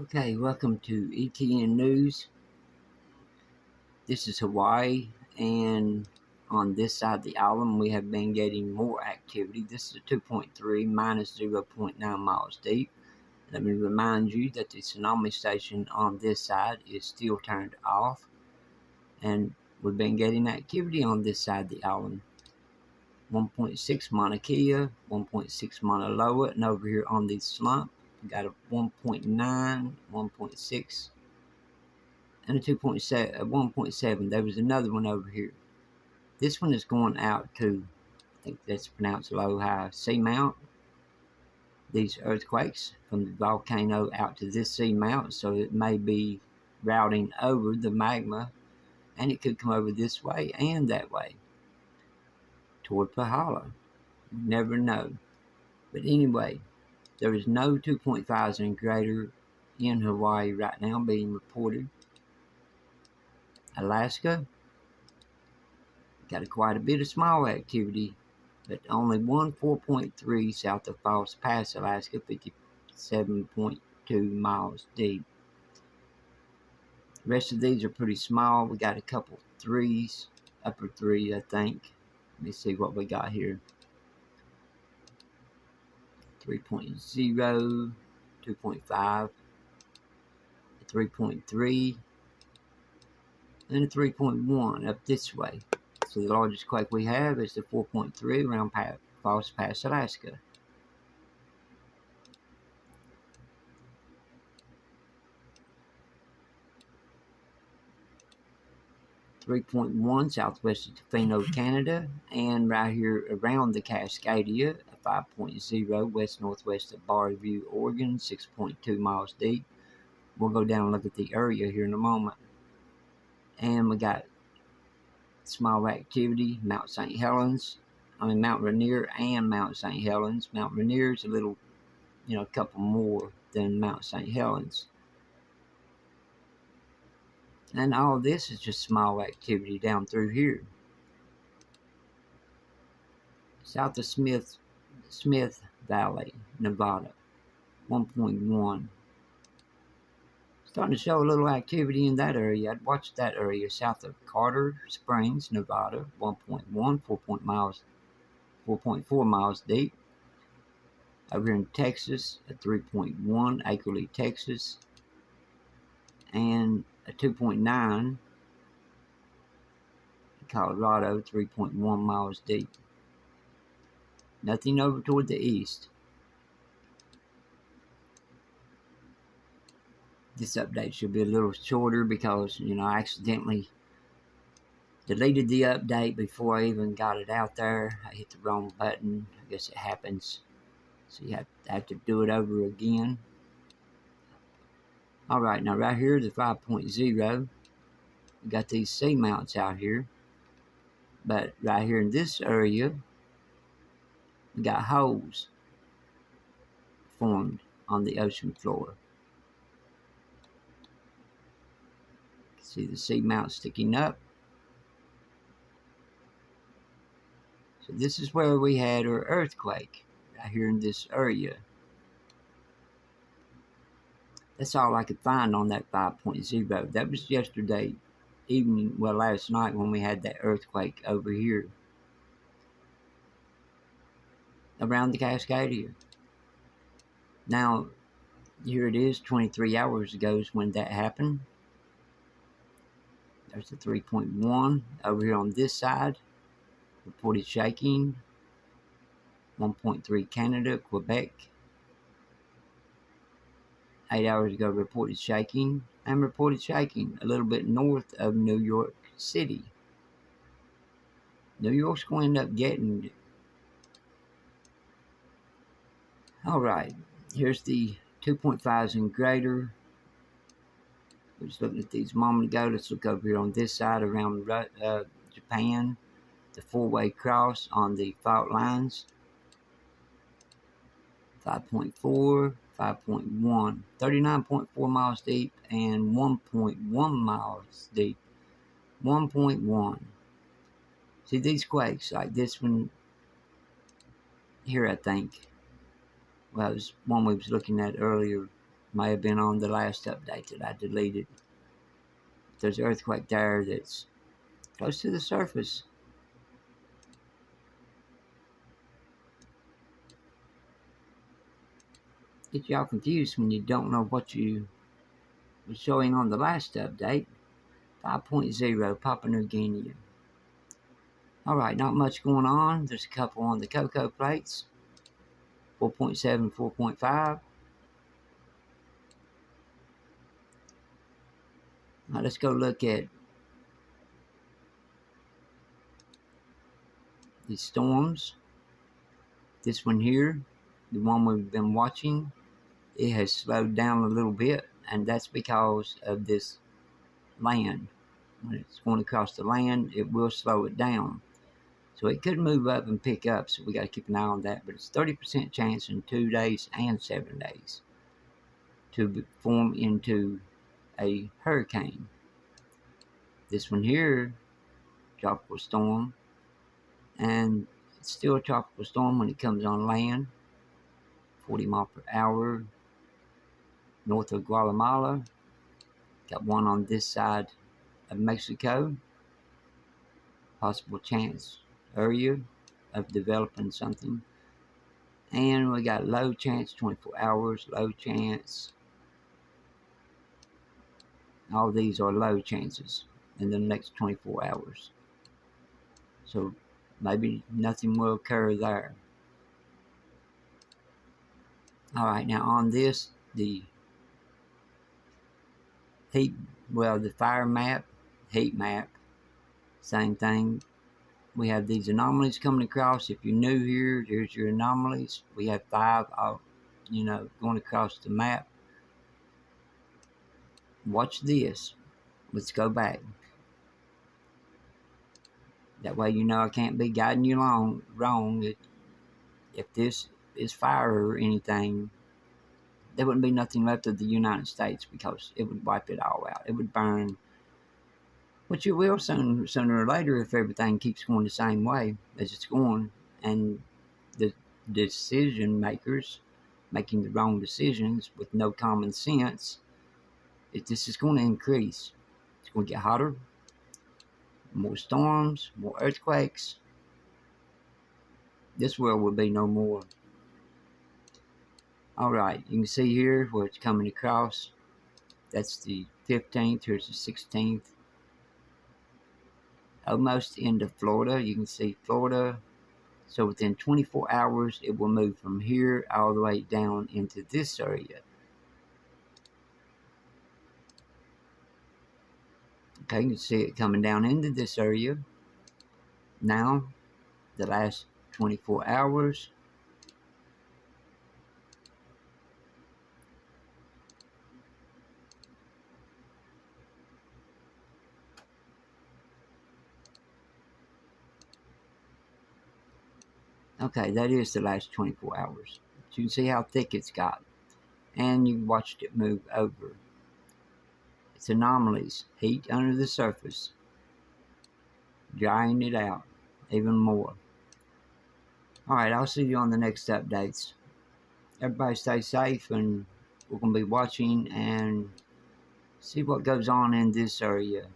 Okay, welcome to ETN News. This is Hawaii, and on this side of the island, we have been getting more activity. This is a 2.3 minus 0.9 miles deep. Let me remind you that the tsunami station on this side is still turned off, and we've been getting activity on this side of the island. 1.6 Mauna Kea, 1.6 Mauna Loa, and over here on the slump, we got a 1.9, 1.6. and a 2.7, 1.7. There was another one over here. This one is going out to, I think that's pronounced low high seamount. These earthquakes from the volcano out to this seamount, so it may be routing over the magma, and it could come over this way and that way toward Pahala. You never know. But anyway, there is no 2.5s and greater in Hawaii right now being reported. Alaska got quite a bit of small activity, but only one 4.3 south of Falls Pass, Alaska, 57.2 miles deep. The rest of these are pretty small. We got a couple threes, upper three, I think. Let me see what we got here. 3.0, 2.5, 3.3, and a 3.1 up this way. So the largest quake we have is the 4.3 around Falls Pass, Alaska. 3.1 southwest of Tofino, Canada, and right here around the Cascadia, a 5.0 west-northwest of Barview, Oregon, 6.2 miles deep. We'll go down and look at the area here in a moment. And we got small activity, Mount Rainier and Mount St. Helens. Mount Rainier is a little, a couple more than Mount St. Helens. And all this is just small activity down through here. South of Smith Valley, Nevada, 1.1. Starting to show a little activity in that area. I'd watch that area. South of Carter Springs, Nevada, 1.1, 4.4 miles deep. Over here in Texas, a 3.1, Akerley, Texas, and a 2.9, Colorado, 3.1 miles deep. Nothing over toward the east. This update should be a little shorter because, I accidentally deleted the update before I even got it out there. I hit the wrong button. I guess it happens. So you have to do it over again. Alright, now right here, the 5.0. We got these seamounts out here. But right here in this area, we got holes formed on the ocean floor. You can see the seamount sticking up. So this is where we had our earthquake, right here in this area. That's all I could find on that 5.0. That was yesterday evening, well, last night when we had that earthquake over here around the Cascadia. Now, here it is, 23 hours ago is when that happened. There's the 3.1 over here on this side. Reported shaking. 1.3 Canada, Quebec. 8 hours ago reported shaking. And reported shaking a little bit north of New York City. New York's going to end up getting it. Alright, here's the 2.5s and greater. We're just looking at these a moment ago. Let's look over here on this side around Japan. The four-way cross on the fault lines. 5.4, 5.1, 39.4 miles deep, and 1.1 miles deep. 1.1. See, these quakes, like this one here, I think. Well, it was one we was looking at earlier May have been on the last update that I deleted. There's an earthquake there that's close to the surface. Get y'all confused when you don't know what you was showing on the last update. 5.0 Papua New Guinea. Alright, not much going on. There's a couple on the cocoa plates. 4.7, 4.5. Now let's go look at the storms. This one here, the one we've been watching, it has slowed down a little bit, and that's because of this land. When it's going across the land, it will slow it down. So it could move up and pick up, so we got to keep an eye on that. But it's 30% chance in 2 days and 7 days to form into a hurricane. This one here, tropical storm, and it's still a tropical storm when it comes on land. 40 miles per hour north of Guatemala. Got one on this side of Mexico. Possible chance area of developing something. And we got low chance, 24 hours, low chance. All these are low chances in the next 24 hours. So maybe nothing will occur there. Alright, now on this, the heat, well, the fire map, heat map, same thing. We have these anomalies coming across. If you're new here, here's your anomalies. We have 5, going across the map. Watch this. Let's go back. That way you know I can't be guiding you wrong. If this is fire or anything, there wouldn't be nothing left of the United States because it would wipe it all out. It would burn. Which it will sooner or later if everything keeps going the same way as it's going. And the decision makers making the wrong decisions with no common sense, this is going to increase. It's going to get hotter, more storms, more earthquakes. This world will be no more. Alright, you can see here where it's coming across. That's the 15th, here's the 16th. Almost into Florida. You can see Florida. So within 24 hours, it will move from here all the way down into this area. Okay, you can see it coming down into this area. Now, the last 24 hours. Okay, that is the last 24 hours. So you can see how thick it's got. And you watched it move over. It's anomalies. Heat under the surface. Drying it out even more. Alright, I'll see you on the next updates. Everybody stay safe, and we're going to be watching and see what goes on in this area.